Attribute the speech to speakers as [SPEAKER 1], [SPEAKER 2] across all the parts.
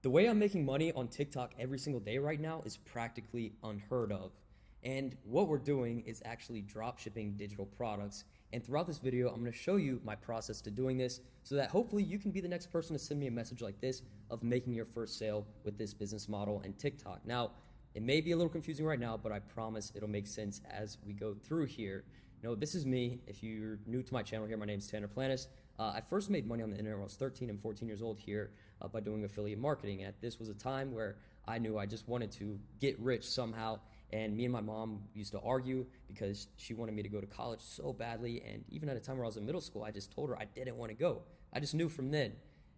[SPEAKER 1] The way I'm making money on TikTok every single day right now is practically unheard of. And what we're doing is actually drop shipping digital products. And throughout this video, I'm going to show you my process to doing this so that hopefully you can be the next person to send me a message like this of making your first sale with this business model and TikTok. Now, it may be a little confusing right now, but I promise it'll make sense as we go through here. This is me. If you're new to my channel here, my name is Tanner Planis. I first made money on the internet when I was 13 and 14 years old here by doing affiliate marketing. And this was a time where I knew I just wanted to get rich somehow. And me and my mom used to argue because she wanted me to go to college so badly. And even at a time where I was in middle school, I just told her I didn't want to go. I just knew from then.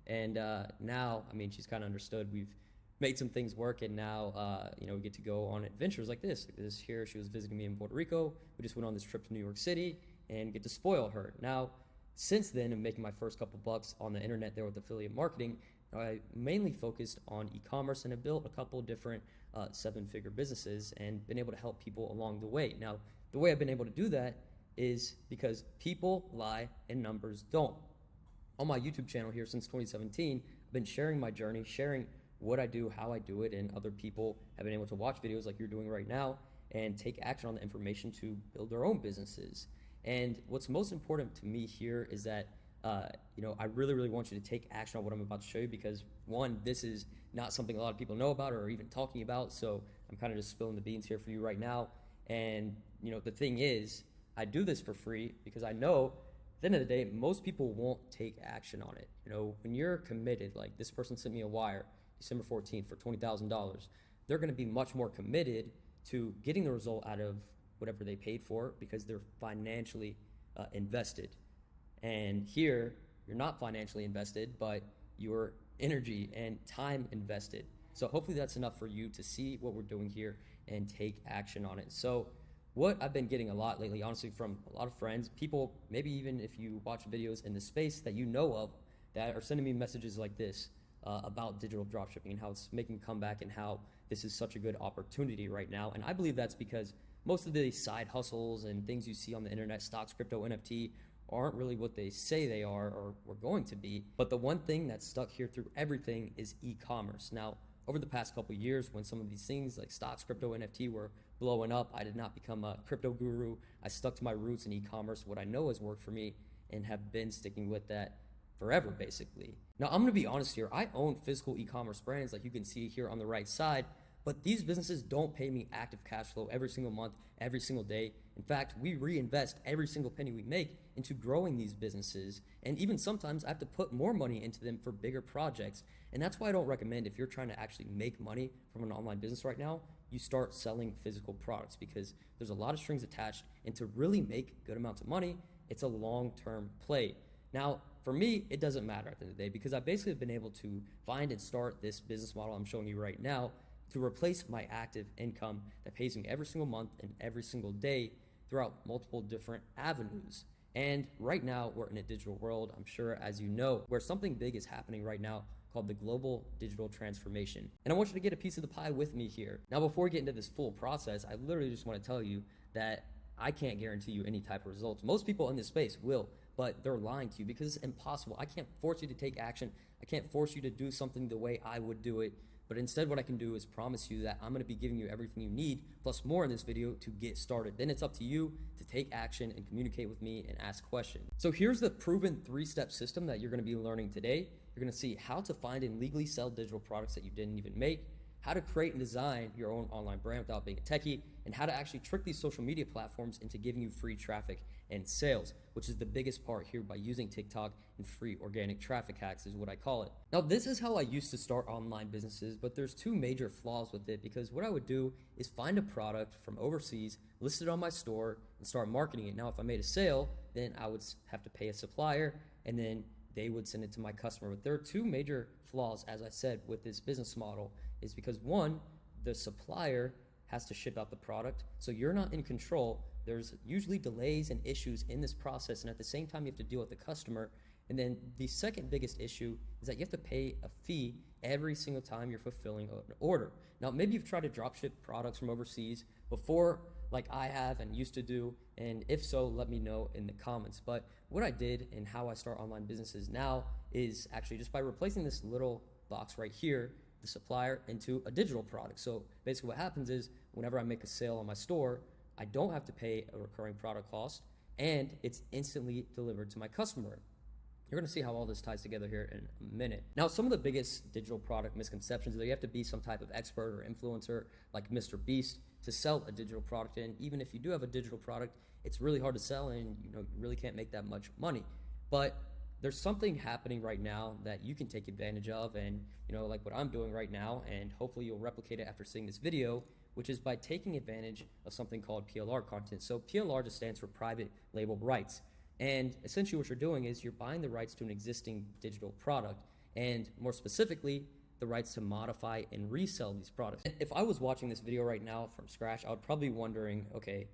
[SPEAKER 1] And now, she's kind of understood. We've made some things work, and now, we get to go on adventures like this. This here, she was visiting me in Puerto Rico. We just went on this trip to New York City and get to spoil her. Now, since then, I'm making my first couple bucks on the internet there with affiliate marketing. I mainly focused on e-commerce and have built a couple different seven-figure businesses and been able to help people along the way. Now, the way I've been able to do that is because people lie and numbers don't. On my YouTube channel here since 2017, I've been sharing my journey, sharing what I do, how I do it, and other people have been able to watch videos like you're doing right now and take action on the information to build their own businesses. And what's most important to me here is that I really want you to take action on what I'm about to show you, because one, this is not something a lot of people know about or even talking about, so I'm kind of just spilling the beans here for you right now. And the thing is, I do this for free because I know at the end of the day, most people won't take action on it. When you're committed, like this person sent me a wire December 14th for $20,000, they're going to be much more committed to getting the result out of whatever they paid for because they're financially invested. And here, you're not financially invested, but your energy and time invested. So hopefully that's enough for you to see what we're doing here and take action on it. So what I've been getting a lot lately, honestly, from a lot of friends, people, maybe even if you watch videos in the space that you know of, that are sending me messages like this about digital dropshipping and how it's making a comeback and how this is such a good opportunity right now. And I believe that's because most of the side hustles and things you see on the internet, stocks, crypto, NFT, aren't really what they say they are or were going to be. But the one thing that's stuck here through everything is e-commerce. Now, over the past couple of years, when some of these things like stocks, crypto, NFT were blowing up, I did not become a crypto guru. I stuck to my roots in e-commerce, what I know has worked for me, and have been sticking with that forever, basically. Now, I'm gonna be honest here. I own physical e-commerce brands like you can see here on the right side, but these businesses don't pay me active cash flow every single month, every single day. In fact, we reinvest every single penny we make into growing these businesses. And even sometimes I have to put more money into them for bigger projects. And that's why I don't recommend, if you're trying to actually make money from an online business right now, you start selling physical products, because there's a lot of strings attached. And to really make good amounts of money, it's a long-term play. Now, for me, it doesn't matter at the end of the day, because I basically have been able to find and start this business model I'm showing you right now to replace my active income that pays me every single month and every single day throughout multiple different avenues. And right now, we're in a digital world, I'm sure, as you know, where something big is happening right now called the global digital transformation. And I want you to get a piece of the pie with me here. Now, before we get into this full process, I literally just want to tell you that I can't guarantee you any type of results. Most people in this space will, but they're lying to you because it's impossible. I can't force you to take action. I can't force you to do something the way I would do it. But instead, what I can do is promise you that I'm going to be giving you everything you need, plus more in this video to get started. Then it's up to you to take action and communicate with me and ask questions. So here's the proven 3-step system that you're going to be learning today. You're going to see how to find and legally sell digital products that you didn't even make, how to create and design your own online brand without being a techie, and how to actually trick these social media platforms into giving you free traffic and sales, which is the biggest part here by using TikTok, and free organic traffic hacks is what I call it. Now, this is how I used to start online businesses, but there's two major flaws with it, because what I would do is find a product from overseas, list it on my store, and start marketing it. Now, if I made a sale, then I would have to pay a supplier, and then they would send it to my customer. But there are two major flaws, as I said, with this business model, is because one, the supplier has to ship out the product, so you're not in control. There's usually delays and issues in this process, and at the same time, you have to deal with the customer. And then the second biggest issue is that you have to pay a fee every single time you're fulfilling an order. Now, maybe you've tried to drop ship products from overseas before, like I have and used to do, and if so, let me know in the comments. But what I did and how I start online businesses now is actually just by replacing this little box right here the supplier into a digital product. So basically what happens is whenever I make a sale on my store, I don't have to pay a recurring product cost, and it's instantly delivered to my customer. You're gonna see how all this ties together here in a minute. Now, some of the biggest digital product misconceptions is that you have to be some type of expert or influencer like Mr. Beast to sell a digital product. And even if you do have a digital product, it's really hard to sell, and you really can't make that much money. But there's something happening right now that you can take advantage of, and like what I'm doing right now, and hopefully you'll replicate it after seeing this video, which is by taking advantage of something called PLR content. So PLR just stands for private label rights. And essentially what you're doing is you're buying the rights to an existing digital product, and more specifically, the rights to modify and resell these products. If I was watching this video right now from scratch, I would probably be wondering, okay,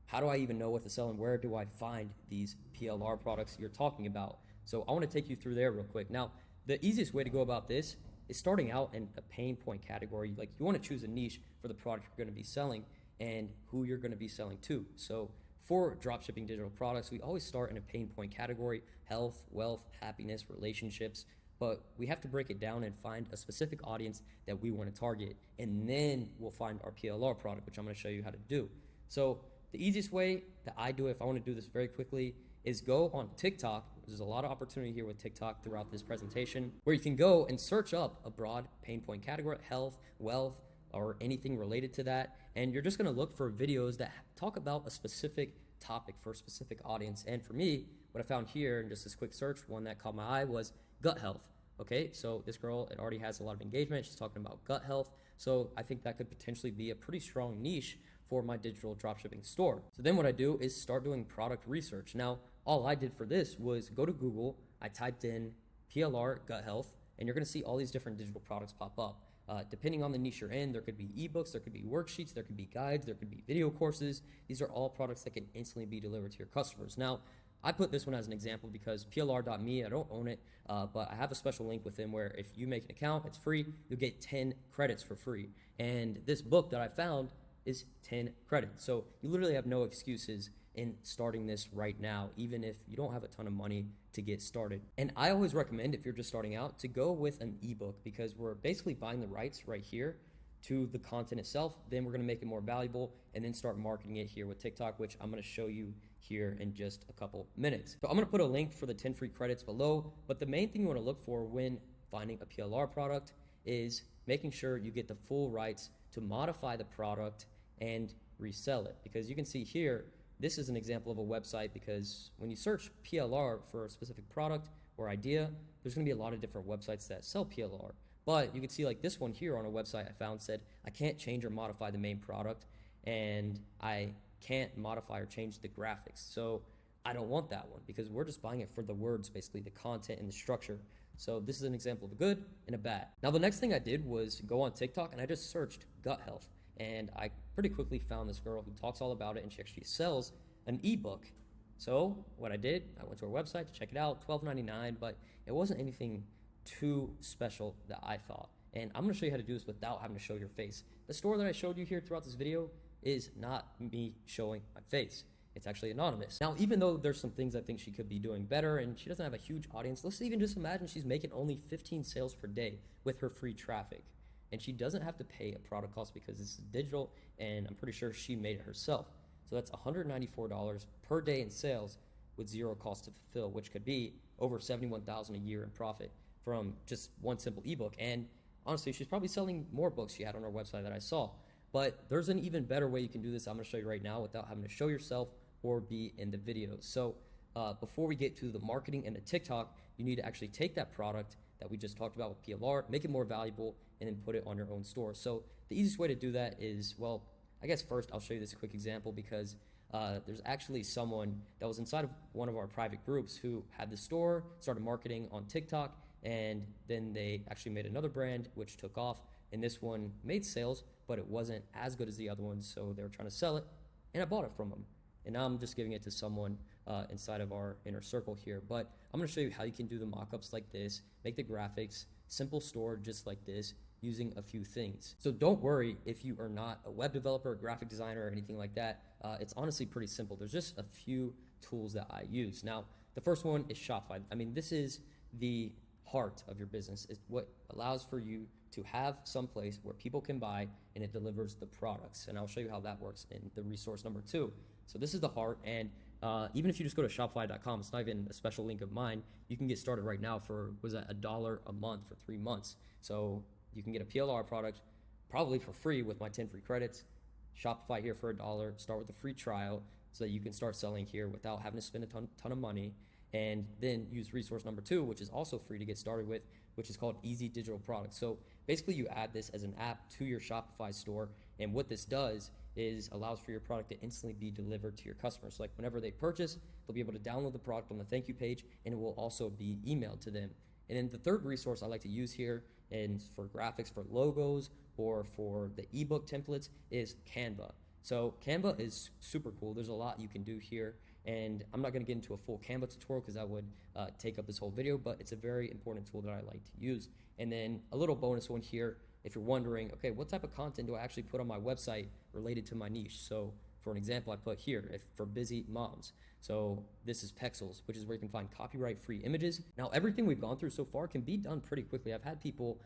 [SPEAKER 1] how do I even know what to sell, and where do I find these PLR products you're talking about? So I want to take you through there real quick. Now, the easiest way to go about this is starting out in a pain point category. Like, you want to choose a niche for the product you're going to be selling and who you're going to be selling to. So for dropshipping digital products, we always start in a pain point category: health, wealth, happiness, relationships. But we have to break it down and find a specific audience that we want to target. And then we'll find our PLR product, which I'm going to show you how to do. So the easiest way that I do it, if I want to do this very quickly, is go on TikTok. There's a lot of opportunity here with TikTok throughout this presentation, where you can go and search up a broad pain point category: health, wealth, or anything related to that. And you're just going to look for videos that talk about a specific topic for a specific audience. And for me, what I found here in just this quick search, one that caught my eye was gut health. Okay, so this girl, it already has a lot of engagement. She's talking about gut health. So I think that could potentially be a pretty strong niche for my digital dropshipping store. So then what I do is start doing product research. Now, all I did for this was go to Google, I typed in PLR gut health, and you're gonna see all these different digital products pop up. Depending on the niche you're in, there could be ebooks, there could be worksheets, there could be guides, there could be video courses. These are all products that can instantly be delivered to your customers. Now, I put this one as an example because PLR.me, I don't own it, but I have a special link with them where if you make an account, it's free, you'll get 10 credits for free. And this book that I found is 10 credits. So you literally have no excuses in starting this right now, even if you don't have a ton of money to get started. And I always recommend, if you're just starting out, to go with an ebook, because we're basically buying the rights right here to the content itself. Then we're gonna make it more valuable and then start marketing it here with TikTok, which I'm gonna show you here in just a couple minutes. So I'm gonna put a link for the 10 free credits below, but the main thing you wanna look for when finding a PLR product is making sure you get the full rights to modify the product and resell it. Because you can see here, this is an example of a website, because when you search PLR for a specific product or idea, there's gonna be a lot of different websites that sell PLR. But you can see like this one here on a website I found said, I can't change or modify the main product, and I can't modify or change the graphics. So I don't want that one, because we're just buying it for the words, basically the content and the structure. So this is an example of a good and a bad. Now the next thing I did was go on TikTok and I just searched gut health. And I pretty quickly found this girl who talks all about it, and she actually sells an ebook. So what I did, I went to her website to check it out, $12.99, but it wasn't anything too special that I thought. And I'm gonna show you how to do this without having to show your face. The store that I showed you here throughout this video is not me showing my face. It's actually anonymous. Now, even though there's some things I think she could be doing better, and she doesn't have a huge audience, let's even just imagine she's making only 15 sales per day with her free traffic. And she doesn't have to pay a product cost because this is digital, and I'm pretty sure she made it herself. So that's $194 per day in sales with zero cost to fulfill, which could be over $71,000 a year in profit from just one simple ebook. And honestly, she's probably selling more books she had on her website that I saw. But there's an even better way you can do this I'm gonna show you right now without having to show yourself or be in the video. So before we get to the marketing and the TikTok, you need to actually take that product that we just talked about with PLR, make it more valuable, and then put it on your own store. So the easiest way to do that is, well, I guess first I'll show you this quick example, because there's actually someone that was inside of one of our private groups who had the store, started marketing on TikTok, and then they actually made another brand which took off, and this one made sales, but it wasn't as good as the other ones, so they were trying to sell it, and I bought it from them. And now I'm just giving it to someone inside of our inner circle here. But I'm gonna show you how you can do the mock-ups like this, make the graphics, simple store just like this, using a few things. So don't worry if you are not a web developer, a graphic designer, or anything like that. It's honestly pretty simple. There's just a few tools that I use. Now, the first one is Shopify. I mean, this is the heart of your business. It's what allows for you to have some place where people can buy and it delivers the products. And I'll show you how that works in the resource number 2. So this is the heart, and even if you just go to Shopify.com, it's not even a special link of mine. You can get started right now for, was that $1 a month for 3 months. So you can get a PLR product probably for free with my 10 free credits. Shopify here for $1. Start with a free trial so that you can start selling here without having to spend a ton of money. And then use resource number 2, which is also free to get started with, which is called Easy Digital Products. So basically you add this as an app to your Shopify store, and what this does is allows for your product to instantly be delivered to your customers. So like whenever they purchase, they'll be able to download the product on the thank you page, and it will also be emailed to them. And then the third resource I like to use here, and for graphics, for logos, or for the ebook templates, is Canva. So Canva is super cool. There's a lot you can do here, and I'm not going to get into a full Canva tutorial because that would take up this whole video, but it's a very important tool that I like to use. And then a little bonus one here, if you're wondering, okay, what type of content do I actually put on my website related to my niche? So for an example, I put here, for busy moms. So this is Pexels, which is where you can find copyright-free images. Now, everything we've gone through so far can be done pretty quickly. I've had people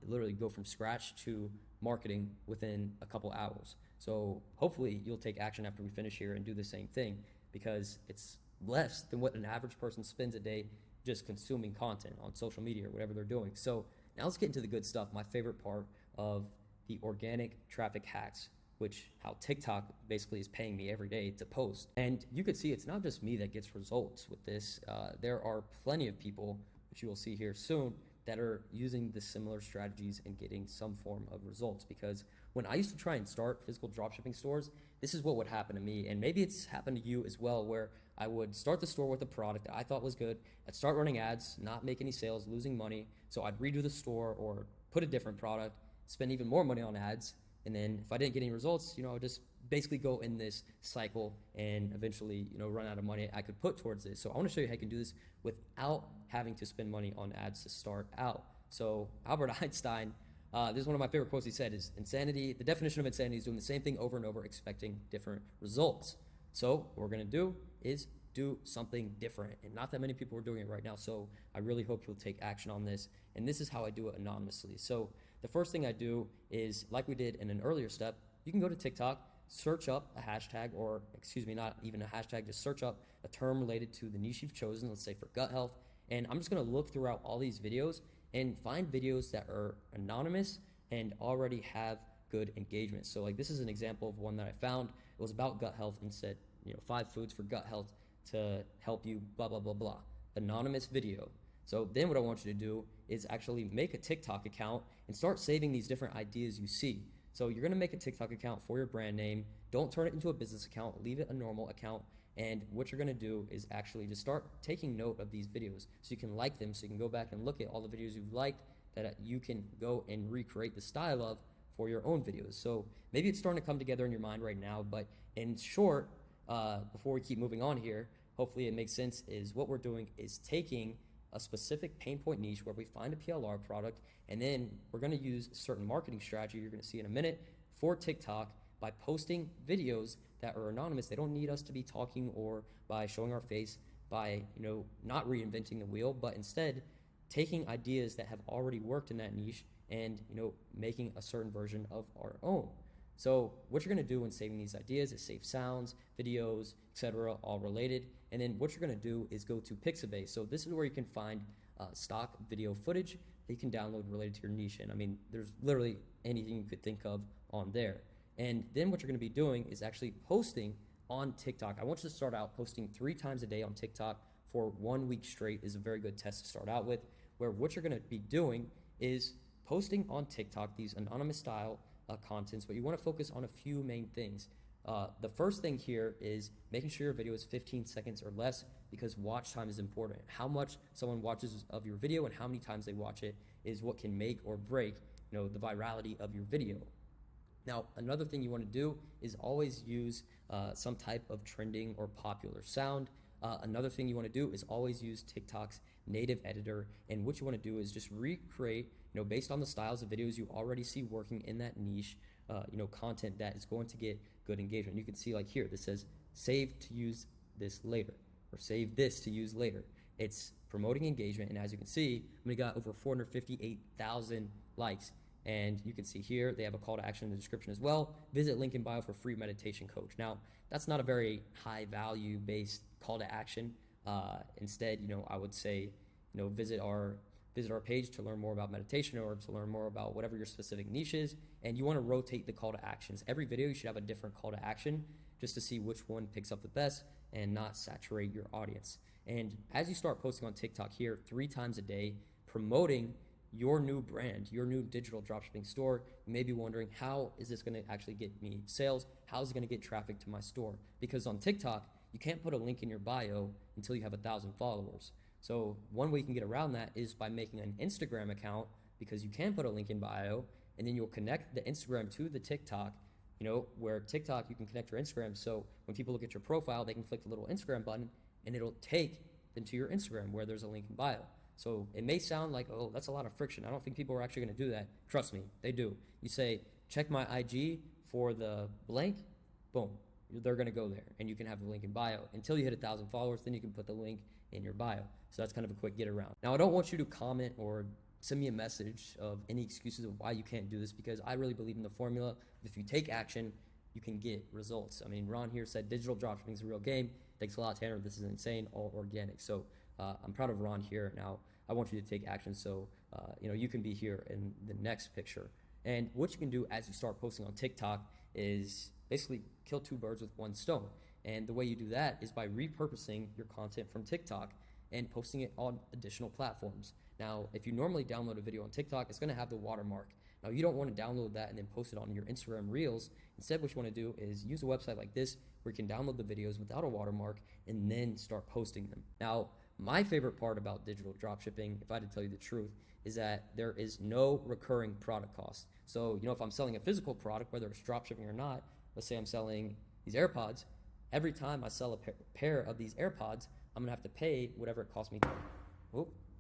[SPEAKER 1] literally go from scratch to marketing within a couple hours. So hopefully you'll take action after we finish here and do the same thing, because it's less than what an average person spends a day just consuming content on social media or whatever they're doing. So now let's get into the good stuff, my favorite part of the organic traffic hacks, which how TikTok basically is paying me every day to post. And you could see it's not just me that gets results with this. There are plenty of people, which you will see here soon, that are using the similar strategies and getting some form of results. Because when I used to try and start physical dropshipping stores, this is what would happen to me. And maybe it's happened to you as well, where I would start the store with a product that I thought was good. I'd start running ads, not make any sales, losing money. So I'd redo the store or put a different product, spend even more money on ads. And then if I didn't get any results, I would just basically go in this cycle and eventually, run out of money I could put towards this. So I want to show you how you can do this without having to spend money on ads to start out. So Albert Einstein, this is one of my favorite quotes he said, is insanity. The definition of insanity is doing the same thing over and over, expecting different results. So what we're going to do is do something different. And not that many people are doing it right now. So I really hope you'll take action on this. And this is how I do it anonymously. So the first thing I do is, like we did in an earlier step, you can go to TikTok, search up a hashtag, or excuse me, not even a hashtag, just search up a term related to the niche you've chosen, let's say for gut health. And I'm just going to look throughout all these videos and find videos that are anonymous and already have good engagement. So like this is an example of one that I found. It was about gut health and said, 5 foods for gut health to help you blah, blah, blah, blah. Anonymous video. So then what I want you to do is actually make a TikTok account and start saving these different ideas you see. So you're going to make a TikTok account for your brand name. Don't turn it into a business account. Leave it a normal account. And what you're going to do is actually just start taking note of these videos so you can like them, so you can go back and look at all the videos you've liked that you can go and recreate the style of for your own videos. So maybe it's starting to come together in your mind right now, but in short, before we keep moving on here, hopefully it makes sense, is what we're doing is taking a specific pain point niche where we find a PLR product, and then we're going to use a certain marketing strategy you're going to see in a minute for TikTok by posting videos that are anonymous. They don't need us to be talking or by showing our face, by not reinventing the wheel, but instead taking ideas that have already worked in that niche and making a certain version of our own. So what you're going to do when saving these ideas is save sounds, videos, etc., all related. And then what you're going to do is go to Pixabay. So this is where you can find stock video footage that you can download related to your niche. And I mean, there's literally anything you could think of on there. And then what you're going to be doing is actually posting on TikTok. I want you to start out posting 3 times a day on TikTok for 1 week straight is a very good test to start out with, where what you're going to be doing is posting on TikTok these anonymous style contents, but you want to focus on a few main things. The first thing here is making sure your video is 15 seconds or less, because watch time is important. How much someone watches of your video and how many times they watch it is what can make or break the virality of your video. Now, another thing you want to do is always use some type of trending or popular sound. Another thing you want to do is always use TikTok's native editor, and what you want to do is just recreate, based on the styles of videos you already see working in that niche, content that is going to get good engagement. You can see like here, this says save to use this later, or save this to use later. It's promoting engagement, and as you can see, we got over 458,000 likes. And you can see here, they have a call to action in the description as well. Visit link in bio for free meditation coach. Now, that's not a very high value based call to action. Instead, I would say, visit our page to learn more about meditation or to learn more about whatever your specific niche is. And you want to rotate the call to actions. Every video, you should have a different call to action just to see which one picks up the best and not saturate your audience. And as you start posting on TikTok here 3 times a day, promoting your new brand, your new digital dropshipping store, you may be wondering, how is this going to actually get me sales? How is it going to get traffic to my store? Because on TikTok, you can't put a link in your bio until you have 1,000 followers. So one way you can get around that is by making an Instagram account, because you can put a link in bio, and then you'll connect the Instagram to the TikTok, where TikTok, you can connect your Instagram. So when people look at your profile, they can click the little Instagram button and it'll take them to your Instagram where there's a link in bio. So it may sound like, oh, that's a lot of friction. I don't think people are actually going to do that. Trust me, they do. You say, check my IG for the blank, boom, they're going to go there, and you can have the link in bio until you hit 1,000 followers. Then you can put the link in your bio. So that's kind of a quick get around. Now, I don't want you to comment or send me a message of any excuses of why you can't do this, because I really believe in the formula. If you take action, you can get results. I mean, Ron here said digital dropshipping is a real game. Thanks a lot, Tanner. This is insane, all organic. So I'm proud of Ron here. Now, I want you to take action so you can be here in the next picture. And what you can do as you start posting on TikTok is basically kill 2 birds with 1 stone. And the way you do that is by repurposing your content from TikTok and posting it on additional platforms. Now, if you normally download a video on TikTok, it's going to have the watermark. Now, you don't want to download that and then post it on your Instagram Reels. Instead, what you want to do is use a website like this where you can download the videos without a watermark and then start posting them. Now, my favorite part about digital dropshipping, if I had to tell you the truth, is that there is no recurring product cost. So, if I'm selling a physical product, whether it's dropshipping or not, let's say I'm selling these AirPods, every time I sell a pair of these AirPods, I'm gonna have to pay whatever it costs me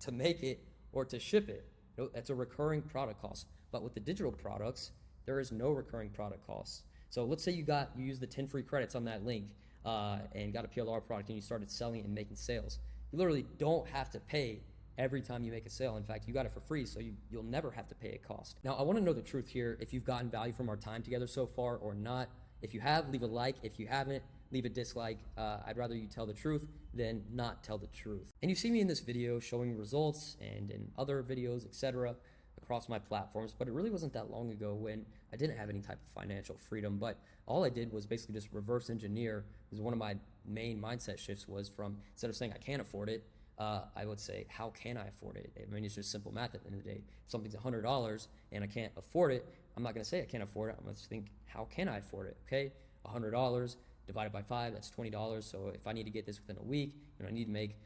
[SPEAKER 1] to make it or to ship it. That's a recurring product cost. But with the digital products, there is no recurring product costs. So let's say you used the 10 free credits on that link and got a PLR product and you started selling it and making sales. You literally don't have to pay every time you make a sale. In fact, you got it for free, so you'll never have to pay a cost. Now, I want to know the truth here, if you've gotten value from our time together so far or not. If you have, leave a like. If you haven't, leave a dislike. I'd rather you tell the truth than not tell the truth. And you see me in this video showing results and in other videos, etc., across my platforms, but it really wasn't that long ago when I didn't have any type of financial freedom. But all I did was basically just reverse engineer, because one of my main mindset shifts was from, instead of saying I can't afford it, I would say, how can I afford it? I mean, it's just simple math at the end of the day. If something's $100 and I can't afford it, I'm not going to say I can't afford it. I'm going to think, how can I afford it? Okay, $100 divided by 5, that's $20. So if I need to get this within a week, I need to make,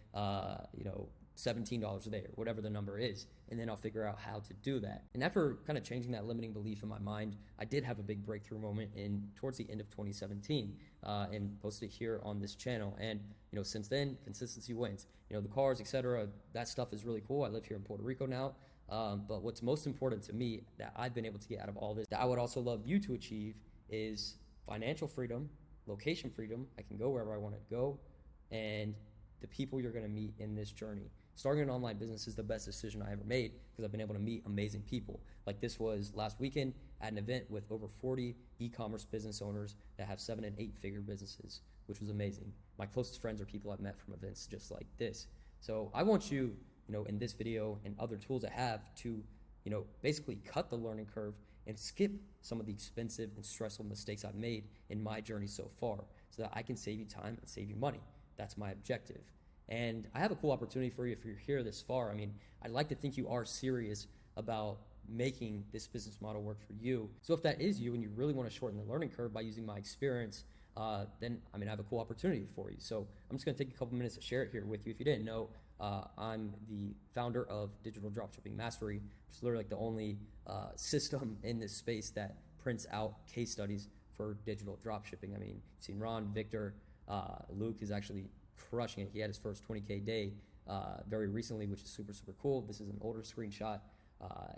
[SPEAKER 1] $17 a day or whatever the number is, and then I'll figure out how to do that. And after kind of changing that limiting belief in my mind, I did have a big breakthrough moment towards the end of 2017 and posted it here on this channel. And since then, consistency wins. The cars, etc., that stuff is really cool. I live here in Puerto Rico now. But what's most important to me that I've been able to get out of all this, that I would also love you to achieve, is financial freedom, location freedom. I can go wherever I want to go, and the people you're going to meet in this journey. Starting an online business is the best decision I ever made, because I've been able to meet amazing people. Like this was last weekend at an event with over 40 e-commerce business owners that have 7- and 8-figure businesses, which was amazing. My closest friends are people I've met from events just like this. So I want you, in this video and other tools I have to, basically cut the learning curve and skip some of the expensive and stressful mistakes I've made in my journey so far, so that I can save you time and save you money. That's my objective. And I have a cool opportunity for you if you're here this far. I mean, I'd like to think you are serious about making this business model work for you. So if that is you and you really want to shorten the learning curve by using my experience, then I have a cool opportunity for you. So I'm just going to take a couple minutes to share it here with you. If you didn't know, I'm the founder of Digital Dropshipping Mastery, which is literally like the only system in this space that prints out case studies for digital dropshipping. I mean, you've seen Ron, Victor, Luke is actually crushing it. He had his first 20K day very recently, which is super, super cool. This is an older screenshot,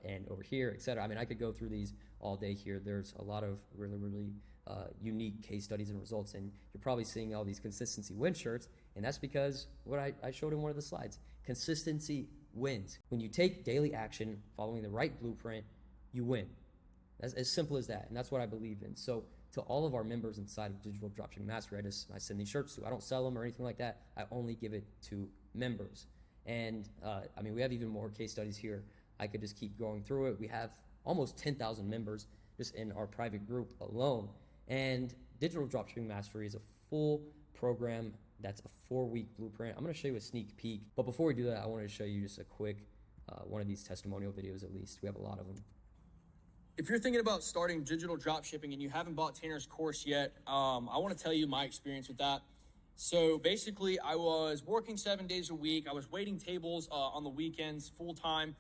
[SPEAKER 1] and over here, etc. I mean, I could go through these all day here. There's a lot of really, really unique case studies and results, and you're probably seeing all these consistency win shirts, And that's because what I showed in one of the slides, consistency wins. When you take daily action following the right blueprint, you win. That's as simple as that. And that's what I believe in. So to all of our members inside of Digital Dropshipping Mastery, I send these shirts to. I don't sell them or anything like that. I only give it to members. And I mean, we have even more case studies here. I could just keep going through it. We have almost 10,000 members just in our private group alone. And Digital Dropshipping Mastery is a full program that's a 4-week blueprint. I'm gonna show you a sneak peek. But before we do that, I wanted to show you just a quick one of these testimonial videos at least. We have a lot of them.
[SPEAKER 2] If you're thinking about starting digital dropshipping and you haven't bought Tanner's course yet, I want to tell you my experience with that. So basically, I was working 7 days a week. I was waiting tables on the weekends full time.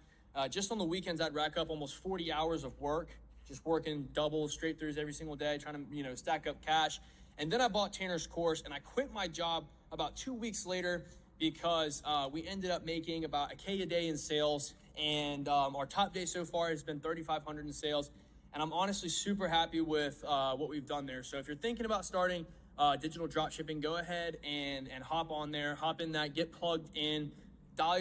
[SPEAKER 2] Just on the weekends, I'd rack up almost 40 hours of work, just working double straight throughs every single day, trying to stack up cash. And then I bought Tanner's course, and I quit my job about 2 weeks later because we ended up making about $1K a day in sales. And our top day so far has been $3,500 in sales. And I'm honestly super happy with what we've done there. So if you're thinking about starting digital dropshipping, go ahead and hop on there, hop in that, get plugged in, dial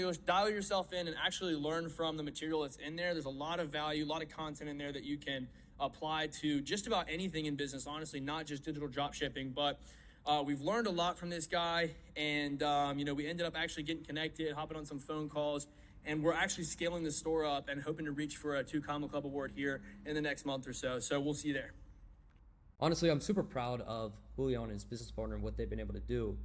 [SPEAKER 2] yourself in and actually learn from the material that's in there. There's a lot of value, a lot of content in there that you can apply to just about anything in business, honestly, not just digital dropshipping. But we've learned a lot from this guy. And, we ended up actually getting connected, hopping on some phone calls. And we're actually scaling the store up and hoping to reach for a 2 Comma Club award here in the next month or so. So we'll see you there.
[SPEAKER 1] Honestly, I'm super proud of Julio and his business partner and what they've been able to do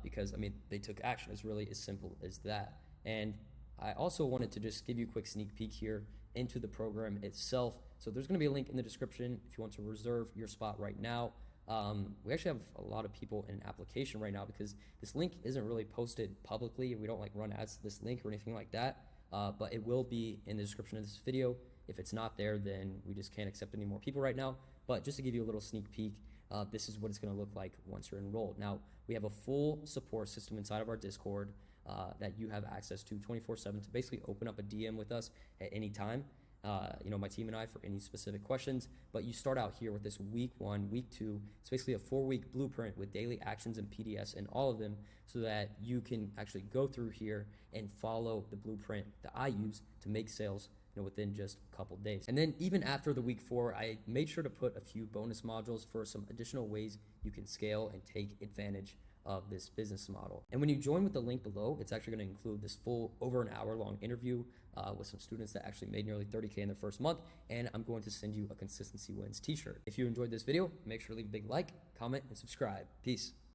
[SPEAKER 1] because, I mean, they took action. It's really as simple as that. And I also wanted to just give you a quick sneak peek here into the program itself. So there's going to be a link in the description if you want to reserve your spot right now. We actually have a lot of people in application right now because this link isn't really posted publicly. We don't like run ads to this link or anything like that, but it will be in the description of this video. If it's not there, then we just can't accept any more people right now. But just to give you a little sneak peek, this is what it's going to look like once you're enrolled. Now, we have a full support system inside of our Discord that you have access to 24/7 to basically open up a DM with us at any time. My team and I for any specific questions, but you start out here with this week 1, week 2. It's basically a 4-week blueprint with daily actions and PDFs in all of them so that you can actually go through here and follow the blueprint that I use to make sales within just a couple days. And then even after the week 4, I made sure to put a few bonus modules for some additional ways you can scale and take advantage of this business model. And when you join with the link below, it's actually going to include this full over an hour long interview with some students that actually made nearly 30K in their first month. And I'm going to send you a Consistency Wins t-shirt. If you enjoyed this video, make sure to leave a big like, comment, and subscribe. Peace.